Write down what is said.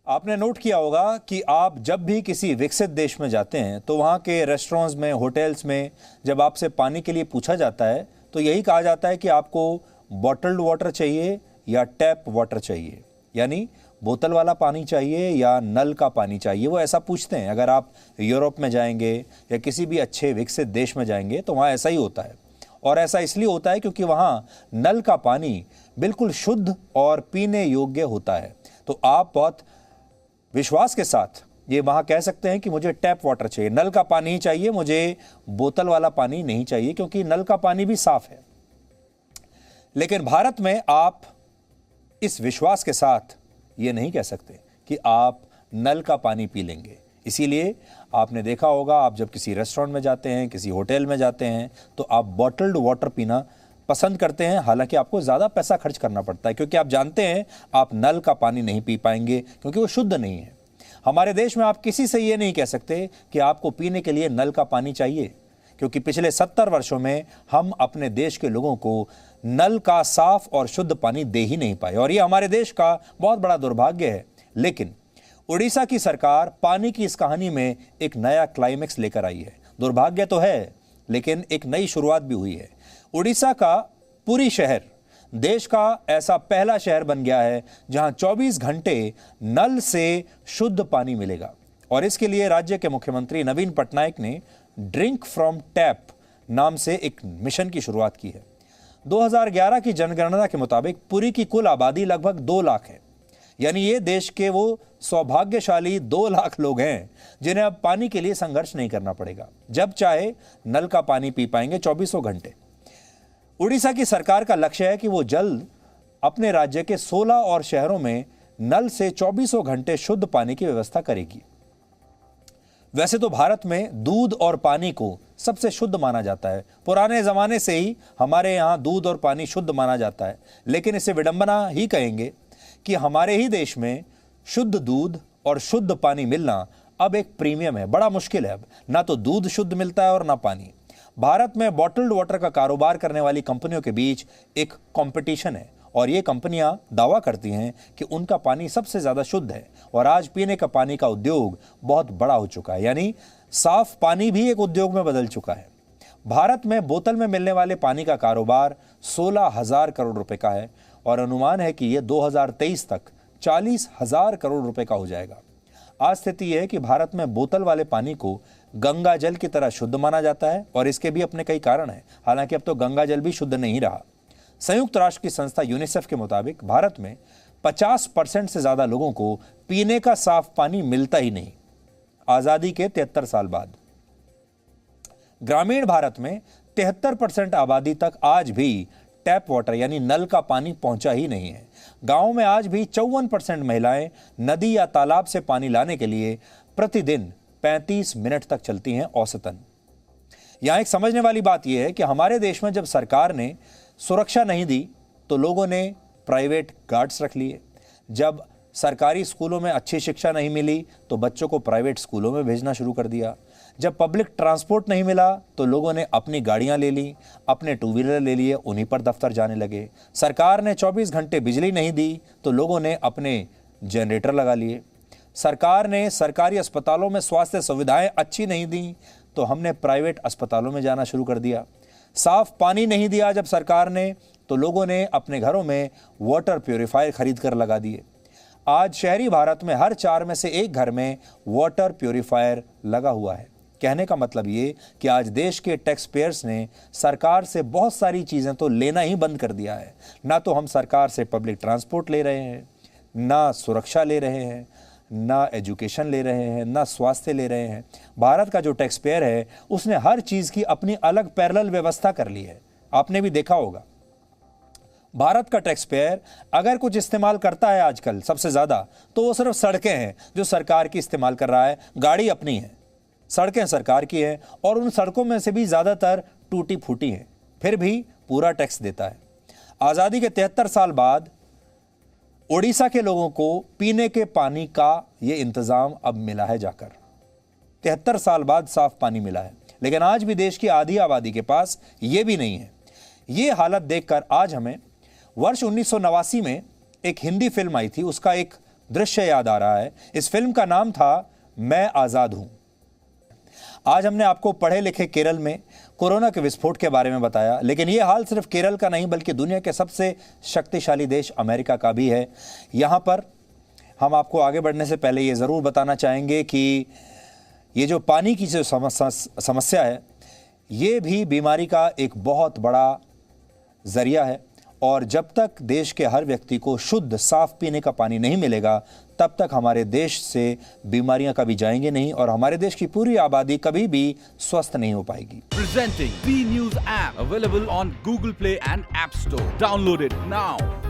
आपने नोट किया होगा कि आप जब भी किसी विकसित देश में जाते हैं तो वहाँ के रेस्टोरेंट्स में, होटल्स में जब आपसे पानी के लिए पूछा जाता है तो यही कहा जाता है कि आपको बॉटल्ड वाटर चाहिए या टैप वाटर चाहिए, यानी बोतल वाला पानी चाहिए या नल का पानी चाहिए। वो ऐसा पूछते हैं। अगर आप यूरोप में जाएंगे या किसी भी अच्छे विकसित देश में जाएंगे तो वहाँ ऐसा ही होता है। और ऐसा इसलिए होता है क्योंकि वहाँ नल का पानी बिल्कुल शुद्ध और पीने योग्य होता है। तो आप बहुत विश्वास के साथ ये वहां कह सकते हैं कि मुझे टैप वाटर चाहिए, नल का पानी ही चाहिए, मुझे बोतल वाला पानी नहीं चाहिए, क्योंकि नल का पानी भी साफ है। लेकिन भारत में आप इस विश्वास के साथ ये नहीं कह सकते कि आप नल का पानी पी लेंगे। इसीलिए आपने देखा होगा, आप जब किसी रेस्टोरेंट में जाते हैं, किसी होटल में जाते हैं, तो आप बॉटल्ड वाटर पीना पसंद करते हैं। हालांकि आपको ज़्यादा पैसा खर्च करना पड़ता है, क्योंकि आप जानते हैं आप नल का पानी नहीं पी पाएंगे, क्योंकि वो शुद्ध नहीं है। हमारे देश में आप किसी से ये नहीं कह सकते कि आपको पीने के लिए नल का पानी चाहिए, क्योंकि पिछले 70 वर्षों में हम अपने देश के लोगों को नल का साफ और शुद्ध पानी दे ही नहीं पाए, और ये हमारे देश का बहुत बड़ा दुर्भाग्य है। लेकिन उड़ीसा की सरकार पानी की इस कहानी में एक नया क्लाइमेक्स लेकर आई है। दुर्भाग्य तो है, लेकिन एक नई शुरुआत भी हुई है। उड़ीसा का पुरी शहर देश का ऐसा पहला शहर बन गया है जहां 24 घंटे नल से शुद्ध पानी मिलेगा। और इसके लिए राज्य के मुख्यमंत्री नवीन पटनायक ने ड्रिंक फ्रॉम टैप नाम से एक मिशन की शुरुआत की है। 2011 की जनगणना के मुताबिक पुरी की कुल आबादी लगभग 2 लाख है, यानी ये देश के वो सौभाग्यशाली 2 लाख लोग हैं जिन्हें अब पानी के लिए संघर्ष नहीं करना पड़ेगा। जब चाहे नल का पानी पी पाएंगे 24 घंटे। उड़ीसा की सरकार का लक्ष्य है कि वो जल्द अपने राज्य के 16 और शहरों में नल से 24 घंटे शुद्ध पानी की व्यवस्था करेगी। वैसे तो भारत में दूध और पानी को सबसे शुद्ध माना जाता है। पुराने जमाने से ही हमारे यहाँ दूध और पानी शुद्ध माना जाता है, लेकिन इसे विडंबना ही कहेंगे कि हमारे ही देश में शुद्ध दूध और शुद्ध पानी मिलना अब एक प्रीमियम है। बड़ा मुश्किल है, अब ना तो दूध शुद्ध मिलता है और ना पानी। भारत में बॉटल्ड वाटर का कारोबार करने वाली कंपनियों के बीच एक कंपटीशन है, और ये कंपनियां दावा करती हैं कि उनका पानी सबसे ज्यादा शुद्ध है। और आज पीने का पानी का उद्योग बहुत बड़ा हो चुका है, यानी साफ पानी भी एक उद्योग में बदल चुका है। भारत में बोतल में मिलने वाले पानी का कारोबार 16,000 करोड़ रुपए का है, और अनुमान है कि यह 2023 तक 40,000 करोड़ रुपए का हो जाएगा। आज स्थिति यह है कि भारत में बोतल वाले पानी को गंगा जल की तरह शुद्ध माना जाता है, और इसके भी अपने कई कारण हैं। हालांकि अब तो गंगा जल भी शुद्ध नहीं रहा। संयुक्त राष्ट्र की संस्था यूनिसेफ के मुताबिक भारत में 50% से ज्यादा लोगों को पीने का साफ पानी मिलता ही नहीं, आजादी के 73 साल बाद। ग्रामीण भारत में 73% आबादी तक आज भी टैप वाटर यानी नल का पानी पहुंचा ही नहीं है। गांव में आज भी 54% महिलाएं नदी या तालाब से पानी लाने के लिए प्रतिदिन 35 मिनट तक चलती हैं औसतन। यहां एक समझने वाली बात यह है कि हमारे देश में जब सरकार ने सुरक्षा नहीं दी तो लोगों ने प्राइवेट गार्ड्स रख लिए। जब सरकारी स्कूलों में अच्छी शिक्षा नहीं मिली तो बच्चों को प्राइवेट स्कूलों में भेजना शुरू कर दिया। जब पब्लिक ट्रांसपोर्ट नहीं मिला तो लोगों ने अपनी गाड़ियां ले ली, अपने टू व्हीलर ले लिए, उन्हीं पर दफ्तर जाने लगे। सरकार ने 24 घंटे बिजली नहीं दी तो लोगों ने अपने जनरेटर लगा लिए। सरकार ने सरकारी अस्पतालों में स्वास्थ्य सुविधाएं अच्छी नहीं दी तो हमने प्राइवेट अस्पतालों में जाना शुरू कर दिया। साफ पानी नहीं दिया जब सरकार ने तो लोगों ने अपने घरों में वाटर प्यूरिफायर खरीद कर लगा दिए। आज शहरी भारत में हर 4 में से 1 घर में वाटर प्यूरिफायर लगा हुआ है। कहने का मतलब ये कि आज देश के टैक्स पेयर्स ने सरकार से बहुत सारी चीज़ें तो लेना ही बंद कर दिया है। ना तो हम सरकार से पब्लिक ट्रांसपोर्ट ले रहे हैं, ना सुरक्षा ले रहे हैं, ना एजुकेशन ले रहे हैं, ना स्वास्थ्य ले रहे हैं। भारत का जो टैक्स पेयर है उसने हर चीज़ की अपनी अलग पैरेलल व्यवस्था कर ली है। आपने भी देखा होगा, भारत का टैक्स पेयर अगर कुछ इस्तेमाल करता है आजकल सबसे ज़्यादा तो वो सिर्फ सड़कें हैं जो सरकार की इस्तेमाल कर रहा है। गाड़ी अपनी है, सड़कें सरकार की हैं, और उन सड़कों में से भी ज़्यादातर टूटी फूटी हैं, फिर भी पूरा टैक्स देता है। आज़ादी के 73 साल बाद उड़ीसा के लोगों को पीने के पानी का ये इंतज़ाम अब मिला है जाकर। 73 साल बाद साफ पानी मिला है, लेकिन आज भी देश की आधी आबादी के पास ये भी नहीं है। ये हालत देखकर आज हमें वर्ष 1989 में एक हिंदी फिल्म आई थी, उसका एक दृश्य याद आ रहा है। इस फिल्म का नाम था मैं आज़ाद हूं। आज हमने आपको पढ़े लिखे केरल में कोरोना के विस्फोट के बारे में बताया, लेकिन यह हाल सिर्फ केरल का नहीं बल्कि दुनिया के सबसे शक्तिशाली देश अमेरिका का भी है। यहाँ पर हम आपको आगे बढ़ने से पहले ये ज़रूर बताना चाहेंगे कि ये जो पानी की जो समस्या है, ये भी बीमारी का एक बहुत बड़ा ज़रिया है, और जब तक देश के हर व्यक्ति को शुद्ध साफ पीने का पानी नहीं मिलेगा तब तक हमारे देश से बीमारियां कभी जाएंगी नहीं और हमारे देश की पूरी आबादी कभी भी स्वस्थ नहीं हो पाएगी। Presenting B News app available on Google Play and App Store. Download it now.